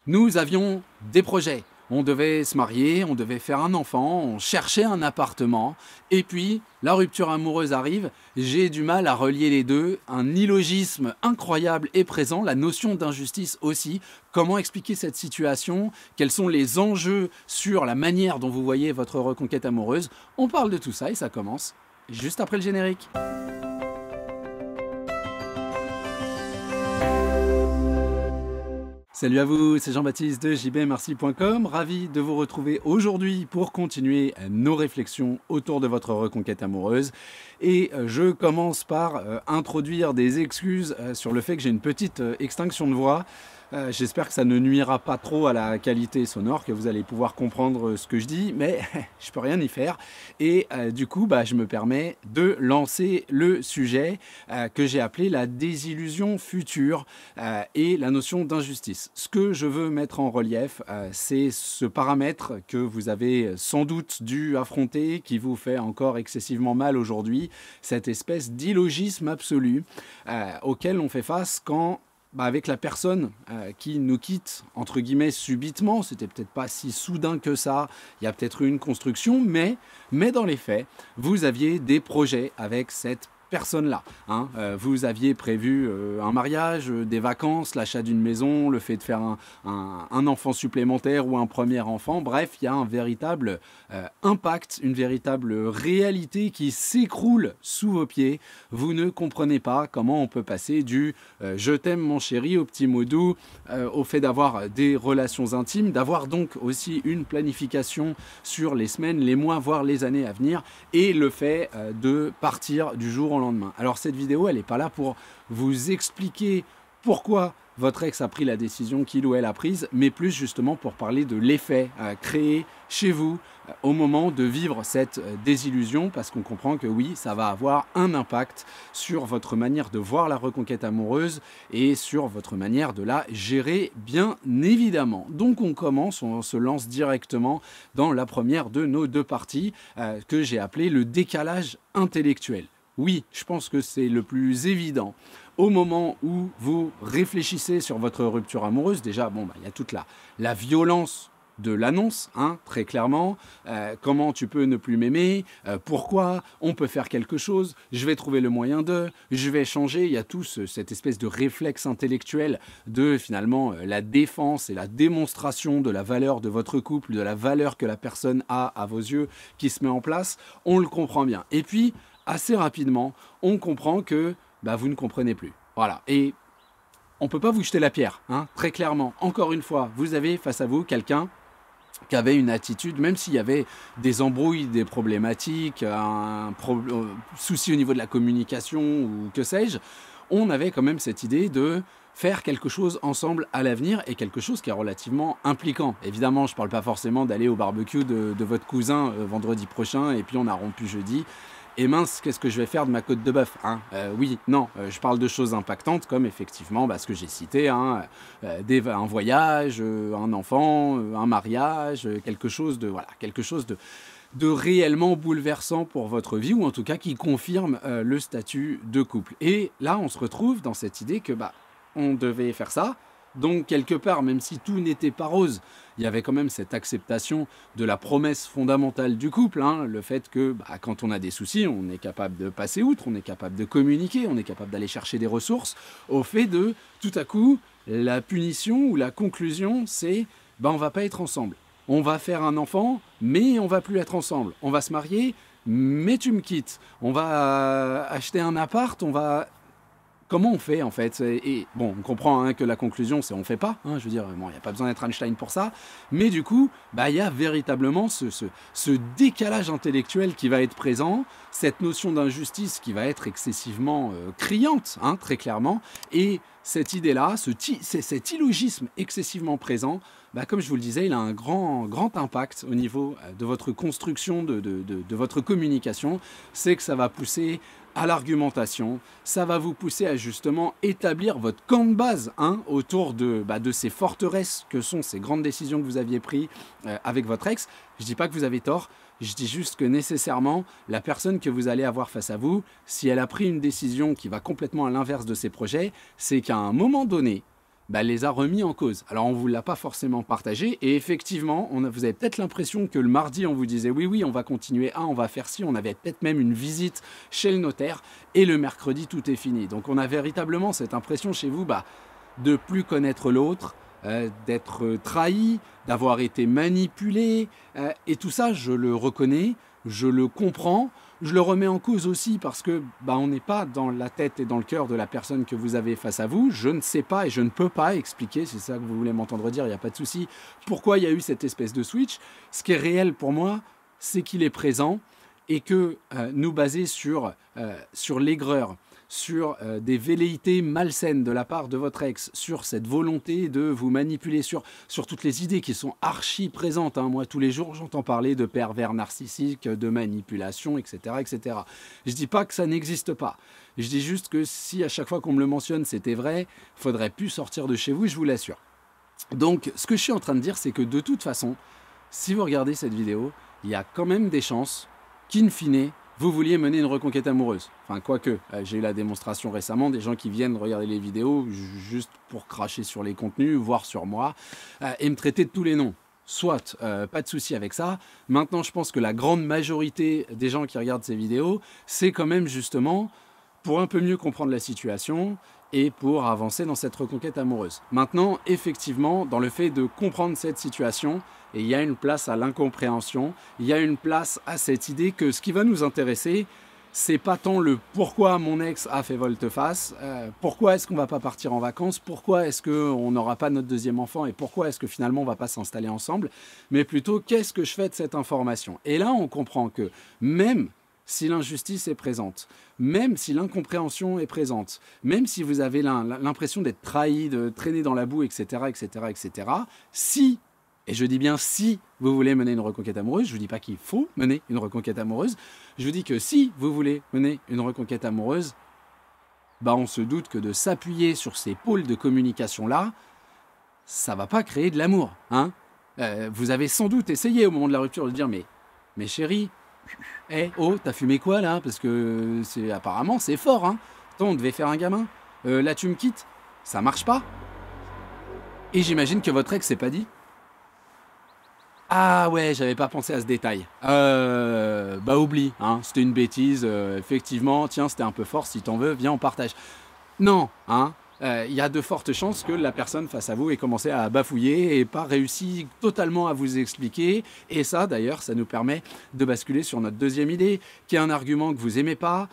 Nous avions des projets. On devait se marier, on devait faire un enfant, on cherchait un appartement. Et puis, la rupture amoureuse arrive. J'ai du mal à relier les deux. Un illogisme incroyable est présent, la notion d'injustice aussi. Comment expliquer cette situation? Quels sont les enjeux sur la manière dont vous voyez votre reconquête amoureuse? On parle de tout ça et ça commence juste après le générique. Salut à vous, c'est Jean-Baptiste de jbmerci.com, ravi de vous retrouver aujourd'hui pour continuer nos réflexions autour de votre reconquête amoureuse. Et je commence par introduire des excuses sur le fait que j'ai une petite extinction de voix. J'espère que ça ne nuira pas trop à la qualité sonore, que vous allez pouvoir comprendre ce que je dis, mais je peux rien y faire. Et du coup, je me permets de lancer le sujet que j'ai appelé la désillusion future et la notion d'injustice. Ce que je veux mettre en relief, c'est ce paramètre que vous avez sans doute dû affronter, qui vous fait encore excessivement mal aujourd'hui, cette espèce d'illogisme absolu auquel on fait face quand avec la personne qui nous quitte, entre guillemets, subitement. C'était peut-être pas si soudain que ça, il y a peut-être eu une construction, mais dans les faits, vous aviez des projets avec cette personne-là. Vous aviez prévu un mariage, des vacances, l'achat d'une maison, le fait de faire un enfant supplémentaire ou un premier enfant. Bref, il y a un véritable impact, une véritable réalité qui s'écroule sous vos pieds. Vous ne comprenez pas comment on peut passer du je t'aime mon chéri au petit mot doux, au fait d'avoir des relations intimes, d'avoir donc aussi une planification sur les semaines, les mois, voire les années à venir, et le fait de partir du jour au lendemain. Alors cette vidéo, elle n'est pas là pour vous expliquer pourquoi votre ex a pris la décision qu'il ou elle a prise, mais plus justement pour parler de l'effet créé chez vous au moment de vivre cette désillusion, parce qu'on comprend que oui, ça va avoir un impact sur votre manière de voir la reconquête amoureuse et sur votre manière de la gérer, bien évidemment. Donc on commence, on se lance directement dans la première de nos deux parties que j'ai appelée le décalage intellectuel. Oui, je pense que c'est le plus évident. Au moment où vous réfléchissez sur votre rupture amoureuse, déjà, il y a toute la violence de l'annonce, très clairement. Comment tu peux ne plus m'aimer? Pourquoi? On peut faire quelque chose. Je vais trouver le moyen de. Je vais changer. Il y a tout cette espèce de réflexe intellectuel de finalement la défense et la démonstration de la valeur de votre couple, de la valeur que la personne a à vos yeux qui se met en place. On le comprend bien. Et puis, assez rapidement, on comprend que vous ne comprenez plus. Voilà. Et on ne peut pas vous jeter la pierre, très clairement. Encore une fois, vous avez face à vous quelqu'un qui avait une attitude, même s'il y avait des embrouilles, des problématiques, souci au niveau de la communication ou que sais-je, on avait quand même cette idée de faire quelque chose ensemble à l'avenir et quelque chose qui est relativement impliquant. Évidemment, je ne parle pas forcément d'aller au barbecue de votre cousin vendredi prochain et puis on a rompu jeudi. Et mince, qu'est-ce que je vais faire de ma côte de bœuf? Oui, non, je parle de choses impactantes comme effectivement ce que j'ai cité, un voyage, un enfant, un mariage, quelque chose de réellement bouleversant pour votre vie, ou en tout cas qui confirme le statut de couple. Et là, on se retrouve dans cette idée que on devait faire ça. Donc, quelque part, même si tout n'était pas rose, il y avait quand même cette acceptation de la promesse fondamentale du couple, le fait que quand on a des soucis, on est capable de passer outre, on est capable de communiquer, on est capable d'aller chercher des ressources, au fait de, tout à coup, la punition ou la conclusion, c'est on va pas être ensemble. On va faire un enfant, mais on va plus être ensemble. On va se marier, mais tu me quittes. On va acheter un appart, on va... Comment on fait en fait? Et bon, on comprend que la conclusion c'est on fait pas, je veux dire, il n'y a pas besoin d'être Einstein pour ça, mais du coup, il y a véritablement ce décalage intellectuel qui va être présent, cette notion d'injustice qui va être excessivement criante, très clairement, et cette idée-là, cet illogisme excessivement présent, comme je vous le disais, il a un grand impact au niveau de votre construction, de votre communication, c'est que ça va pousser à l'argumentation, ça va vous pousser à justement établir votre camp de base autour de ces forteresses que sont ces grandes décisions que vous aviez prises avec votre ex. Je ne dis pas que vous avez tort, je dis juste que nécessairement, la personne que vous allez avoir face à vous, si elle a pris une décision qui va complètement à l'inverse de ses projets, c'est qu'à un moment donné, bah, les a remis en cause. Alors on ne vous l'a pas forcément partagé, et effectivement, vous avez peut-être l'impression que le mardi, on vous disait oui, oui, on va continuer, on va faire ci, on avait peut-être même une visite chez le notaire, et le mercredi, tout est fini. Donc on a véritablement cette impression chez vous de plus connaître l'autre, d'être trahi, d'avoir été manipulé, et tout ça, je le reconnais, je le comprends. Je le remets en cause aussi parce que on n'est pas dans la tête et dans le cœur de la personne que vous avez face à vous. Je ne sais pas et je ne peux pas expliquer, c'est ça que vous voulez m'entendre dire, il n'y a pas de souci, pourquoi il y a eu cette espèce de switch. Ce qui est réel pour moi, c'est qu'il est présent et que nous baser sur l'aigreur, sur des velléités malsaines de la part de votre ex, sur cette volonté de vous manipuler, sur toutes les idées qui sont archi présentes. Moi, tous les jours, j'entends parler de pervers narcissiques, de manipulation, etc. etc. Je ne dis pas que ça n'existe pas. Je dis juste que si à chaque fois qu'on me le mentionne, c'était vrai, il ne faudrait plus sortir de chez vous, je vous l'assure. Donc, ce que je suis en train de dire, c'est que de toute façon, si vous regardez cette vidéo, il y a quand même des chances qu'in fine, vous vouliez mener une reconquête amoureuse. Enfin, quoique, j'ai eu la démonstration récemment des gens qui viennent regarder les vidéos juste pour cracher sur les contenus, voire sur moi, et me traiter de tous les noms. Soit, pas de souci avec ça. Maintenant, je pense que la grande majorité des gens qui regardent ces vidéos, c'est quand même justement pour un peu mieux comprendre la situation et pour avancer dans cette reconquête amoureuse. Maintenant, effectivement, dans le fait de comprendre cette situation, et il y a une place à l'incompréhension, il y a une place à cette idée que ce qui va nous intéresser, c'est pas tant le pourquoi mon ex a fait volte-face, pourquoi est-ce qu'on va pas partir en vacances, pourquoi est-ce qu'on n'aura pas notre deuxième enfant et pourquoi est-ce que finalement on va pas s'installer ensemble, mais plutôt qu'est-ce que je fais de cette information. Et là, on comprend que même si l'injustice est présente, même si l'incompréhension est présente, même si vous avez l'impression d'être trahi, de traîner dans la boue, etc., etc., etc., si, et je dis bien si vous voulez mener une reconquête amoureuse, je ne vous dis pas qu'il faut mener une reconquête amoureuse, je vous dis que si vous voulez mener une reconquête amoureuse, on se doute que de s'appuyer sur ces pôles de communication-là, ça ne va pas créer de l'amour. Vous avez sans doute essayé au moment de la rupture de dire mais chérie, oh, t'as fumé quoi là? Parce que apparemment c'est fort, Attends, on devait faire un gamin. Là tu me quittes. Ça marche pas. Et j'imagine que votre ex s'est pas dit. Ah ouais, j'avais pas pensé à ce détail. Oublie, c'était une bêtise, effectivement, tiens, c'était un peu fort, si t'en veux, viens, on partage. Non, il y a de fortes chances que la personne face à vous ait commencé à bafouiller et pas réussi totalement à vous expliquer. Et ça, d'ailleurs, ça nous permet de basculer sur notre deuxième idée, qui est un argument que vous aimez pas,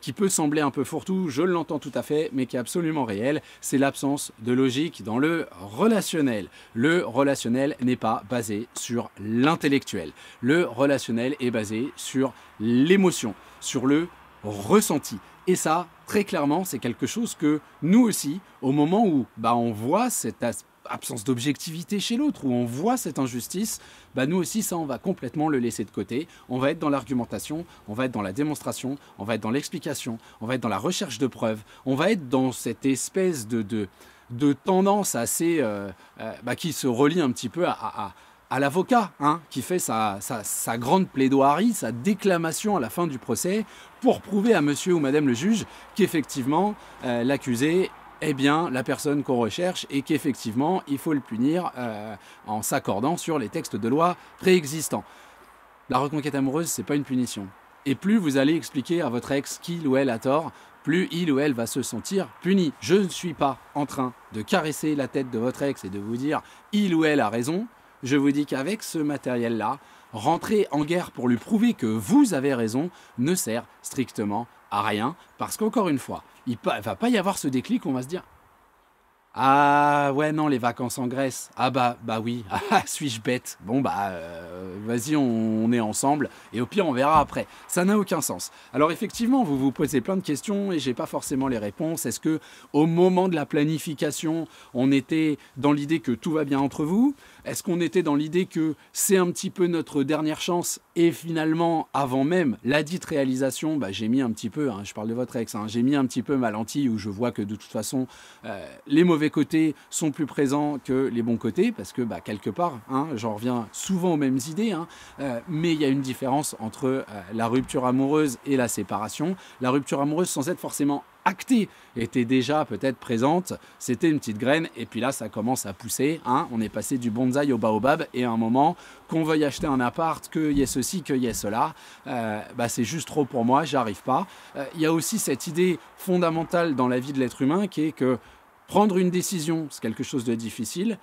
qui peut sembler un peu fourre-tout, je l'entends tout à fait, mais qui est absolument réel. C'est l'absence de logique dans le relationnel. Le relationnel n'est pas basé sur l'intellectuel. Le relationnel est basé sur l'émotion, sur le ressenti. Et ça, très clairement, c'est quelque chose que nous aussi, au moment où on voit cette absence d'objectivité chez l'autre, où on voit cette injustice, nous aussi, ça, on va complètement le laisser de côté. On va être dans l'argumentation, on va être dans la démonstration, on va être dans l'explication, on va être dans la recherche de preuves, on va être dans cette espèce de tendance assez qui se relie un petit peu à l'avocat, qui fait sa grande plaidoirie, sa déclamation à la fin du procès pour prouver à monsieur ou madame le juge qu'effectivement l'accusé est bien la personne qu'on recherche et qu'effectivement il faut le punir en s'accordant sur les textes de loi préexistants. La reconquête amoureuse, c'est pas une punition. Et plus vous allez expliquer à votre ex qu'il ou elle a tort, plus il ou elle va se sentir puni. Je ne suis pas en train de caresser la tête de votre ex et de vous dire il ou elle a raison. Je vous dis qu'avec ce matériel-là, rentrer en guerre pour lui prouver que vous avez raison ne sert strictement à rien. Parce qu'encore une fois, il ne va pas y avoir ce déclic où on va se dire « Ah ouais, non, les vacances en Grèce. Ah bah oui. Ah, suis-je bête? Bon vas-y, on est ensemble. Et au pire, on verra après. » Ça n'a aucun sens. Alors effectivement, vous vous posez plein de questions et j'ai pas forcément les réponses. Est-ce que au moment de la planification, on était dans l'idée que tout va bien entre vous? Est-ce qu'on était dans l'idée que c'est un petit peu notre dernière chance et finalement, avant même la dite réalisation, j'ai mis un petit peu, je parle de votre ex, j'ai mis un petit peu ma lentille où je vois que de toute façon, les mauvais côtés sont plus présents que les bons côtés parce que quelque part, j'en reviens souvent aux mêmes idées, mais il y a une différence entre la rupture amoureuse et la séparation. La rupture amoureuse, sans être forcément actée, était déjà peut-être présente, c'était une petite graine, et puis là ça commence à pousser, hein. On est passé du bonsaï au baobab, et à un moment, qu'on veuille acheter un appart, qu'il y ait ceci, qu'il y ait cela, c'est juste trop pour moi, j'arrive pas. Il y a aussi cette idée fondamentale dans la vie de l'être humain qui est que prendre une décision, c'est quelque chose de difficile.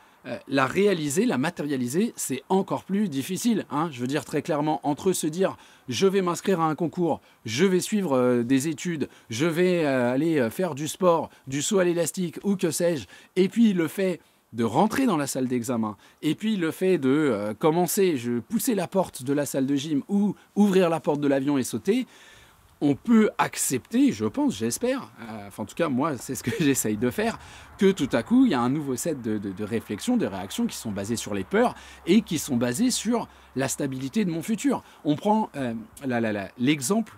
La réaliser, la matérialiser, c'est encore plus difficile, hein. Je veux dire très clairement, entre se dire je vais m'inscrire à un concours, je vais suivre des études, je vais aller faire du sport, du saut à l'élastique ou que sais-je, et puis le fait de rentrer dans la salle d'examen, et puis le fait de pousser la porte de la salle de gym ou ouvrir la porte de l'avion et sauter, on peut accepter, je pense, j'espère, en tout cas moi c'est ce que j'essaye de faire, que tout à coup il y a un nouveau set de réflexions, de réactions qui sont basées sur les peurs et qui sont basées sur la stabilité de mon futur. On prend l'exemple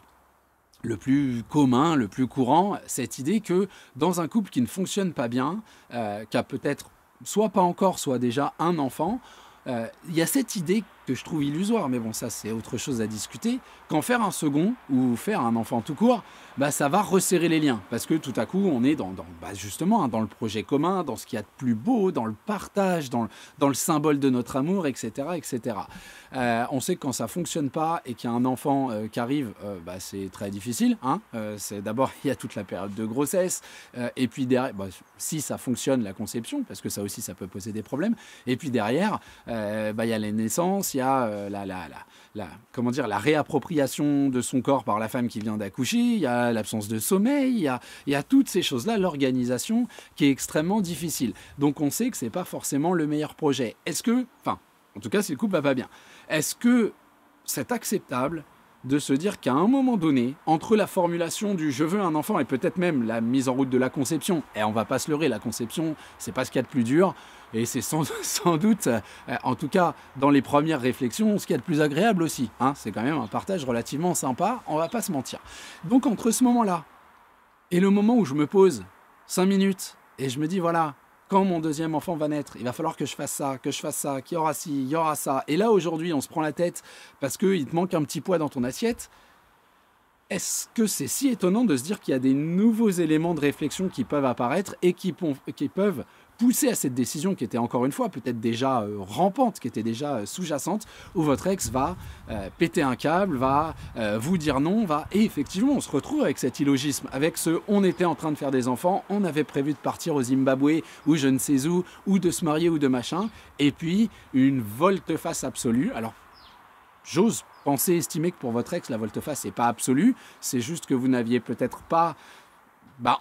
le plus commun, le plus courant, cette idée que dans un couple qui ne fonctionne pas bien, qui a peut-être soit pas encore, soit déjà un enfant, il y a cette idée que je trouve illusoire, mais bon, ça c'est autre chose à discuter, qu'en faire un second ou faire un enfant tout court, ça va resserrer les liens, parce que tout à coup on est justement dans le projet commun, dans ce qu'il y a de plus beau, dans le partage, dans le symbole de notre amour, etc. etc. On sait que quand ça fonctionne pas et qu'il y a un enfant qui arrive, c'est très difficile, hein. D'abord il y a toute la période de grossesse, et puis derrière, si ça fonctionne, la conception, parce que ça aussi ça peut poser des problèmes, et puis derrière, il y a les naissances, il y a la réappropriation de son corps par la femme qui vient d'accoucher, il y a l'absence de sommeil, il y a toutes ces choses-là, l'organisation qui est extrêmement difficile. Donc on sait que c'est pas forcément le meilleur projet. En tout cas, si le couple va pas bien, est-ce que c'est acceptable de se dire qu'à un moment donné, entre la formulation du « je veux un enfant » et peut-être même la mise en route de la conception, et on va pas se leurrer, la conception, c'est pas ce qu'il y a de plus dur, et c'est sans doute, en tout cas dans les premières réflexions, ce qu'il y a de plus agréable aussi, hein. C'est quand même un partage relativement sympa, on va pas se mentir. Donc entre ce moment-là et le moment où je me pose 5 minutes et je me dis voilà, quand mon deuxième enfant va naître, il va falloir que je fasse ça, qu'il y aura ci, il y aura ça. Et là, aujourd'hui, on se prend la tête parce qu'il te manque un petit pois dans ton assiette. Est-ce que c'est si étonnant de se dire qu'il y a des nouveaux éléments de réflexion qui peuvent apparaître et qui peuvent pousser à cette décision qui était encore une fois peut-être déjà rampante, qui était déjà sous-jacente, où votre ex va péter un câble, va vous dire non, et effectivement on se retrouve avec cet illogisme, avec on était en train de faire des enfants, on avait prévu de partir au Zimbabwe ou je ne sais où, ou de se marier ou de machin, et puis une volte-face absolue. Alors j'ose penser, estimer que pour votre ex la volte-face n'est pas absolue, c'est juste que vous n'aviez peut-être pas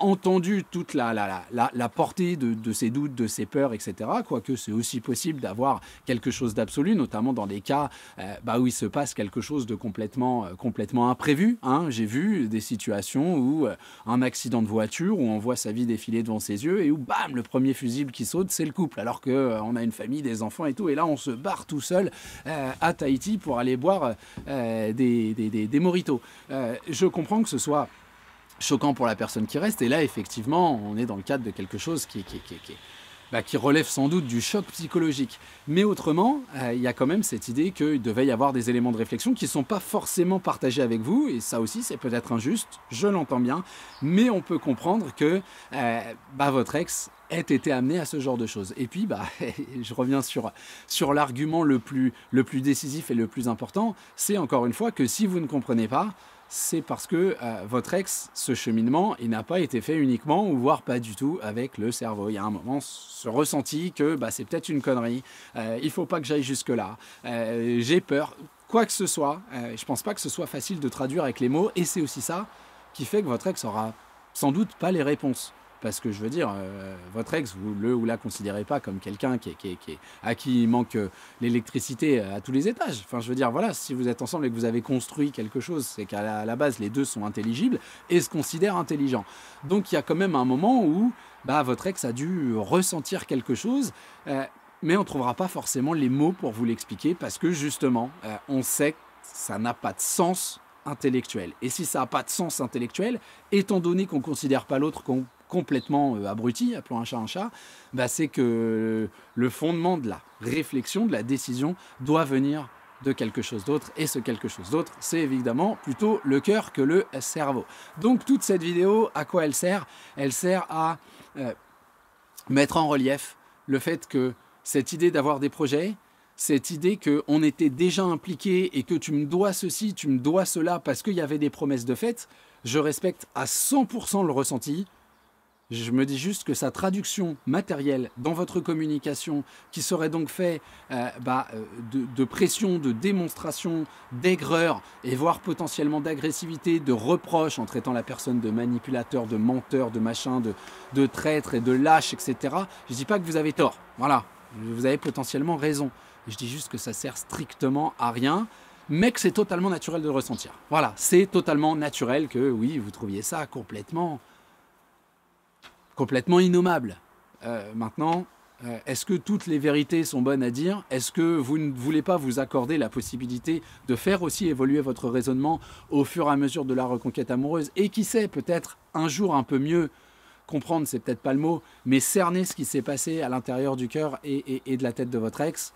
entendu toute la portée de ses doutes, de ses peurs, etc. Quoique c'est aussi possible d'avoir quelque chose d'absolu, notamment dans des cas où il se passe quelque chose de complètement imprévu, hein. J'ai vu des situations où un accident de voiture, où on voit sa vie défiler devant ses yeux et où bam, le premier fusible qui saute, c'est le couple, alors qu'on a une famille, des enfants et tout, et là on se barre tout seul à Tahiti pour aller boire des mojitos. Je comprends que ce soit choquant pour la personne qui reste, et là effectivement on est dans le cadre de quelque chose qui relève sans doute du choc psychologique, mais autrement il y a quand même cette idée qu'il devait y avoir des éléments de réflexion qui ne sont pas forcément partagés avec vous, et ça aussi c'est peut-être injuste, je l'entends bien, mais on peut comprendre que votre ex ait été amené à ce genre de choses. Et puis je reviens sur l'argument le plus décisif et le plus important, c'est encore une fois que si vous ne comprenez pas, c'est parce que votre ex, ce cheminement, il n'a pas été fait uniquement, ou voire pas du tout, avec le cerveau. Il y a un moment, ce ressenti que c'est peut-être une connerie, il ne faut pas que j'aille jusque-là, j'ai peur, quoi que ce soit. Je ne pense pas que ce soit facile de traduire avec les mots, et c'est aussi ça qui fait que votre ex aura sans doute pas les réponses. Parce que je veux dire, votre ex, vous le ou la considérez pas comme quelqu'un à qui il manque l'électricité à tous les étages. Enfin, je veux dire, voilà, si vous êtes ensemble et que vous avez construit quelque chose, c'est qu'à la base, les deux sont intelligibles et se considèrent intelligents. Donc, il y a quand même un moment où votre ex a dû ressentir quelque chose, mais on ne trouvera pas forcément les mots pour vous l'expliquer parce que justement, on sait que ça n'a pas de sens intellectuel. Et si ça n'a pas de sens intellectuel, étant donné qu'on ne considère pas l'autre complètement abruti, appelons un chat, c'est que le fondement de la réflexion, de la décision, doit venir de quelque chose d'autre, et ce quelque chose d'autre, c'est évidemment plutôt le cœur que le cerveau. Donc toute cette vidéo, à quoi elle sert? Elle sert à mettre en relief le fait que cette idée d'avoir des projets, cette idée qu'on était déjà impliqué et que tu me dois ceci, tu me dois cela parce qu'il y avait des promesses de fait, je respecte à 100% le ressenti. Je me dis juste que sa traduction matérielle dans votre communication, qui serait donc fait de pression, de démonstration, d'aigreur, et voire potentiellement d'agressivité, de reproche en traitant la personne de manipulateur, de menteur, de machin, de traître et de lâche, etc. Je ne dis pas que vous avez tort, voilà, vous avez potentiellement raison. Je dis juste que ça sert strictement à rien, mais que c'est totalement naturel de le ressentir. Voilà, c'est totalement naturel que, oui, vous trouviez ça complètement innommable. Maintenant, est-ce que toutes les vérités sont bonnes à dire? Est-ce que vous ne voulez pas vous accorder la possibilité de faire aussi évoluer votre raisonnement au fur et à mesure de la reconquête amoureuse? Et qui sait, peut-être un jour un peu mieux comprendre, c'est peut-être pas le mot, mais cerner ce qui s'est passé à l'intérieur du cœur et de la tête de votre ex?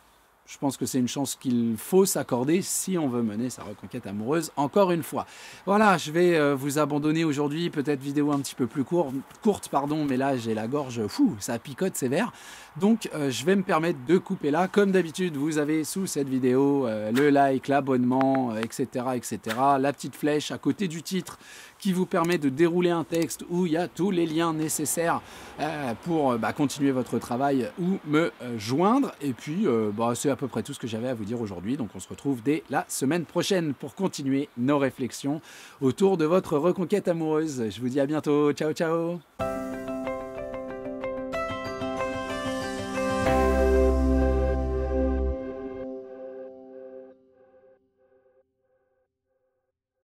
Je pense que c'est une chance qu'il faut s'accorder si on veut mener sa reconquête amoureuse, encore une fois. Voilà, je vais vous abandonner aujourd'hui, peut-être vidéo un petit peu plus courte, pardon, mais là j'ai la gorge, ça picote sévère. Donc je vais me permettre de couper là. Comme d'habitude, vous avez sous cette vidéo le like, l'abonnement, etc., etc. La petite flèche à côté du titre qui vous permet de dérouler un texte où il y a tous les liens nécessaires pour continuer votre travail ou me joindre. Et puis, c'est à peu près tout ce que j'avais à vous dire aujourd'hui. Donc, on se retrouve dès la semaine prochaine pour continuer nos réflexions autour de votre reconquête amoureuse. Je vous dis à bientôt. Ciao, ciao!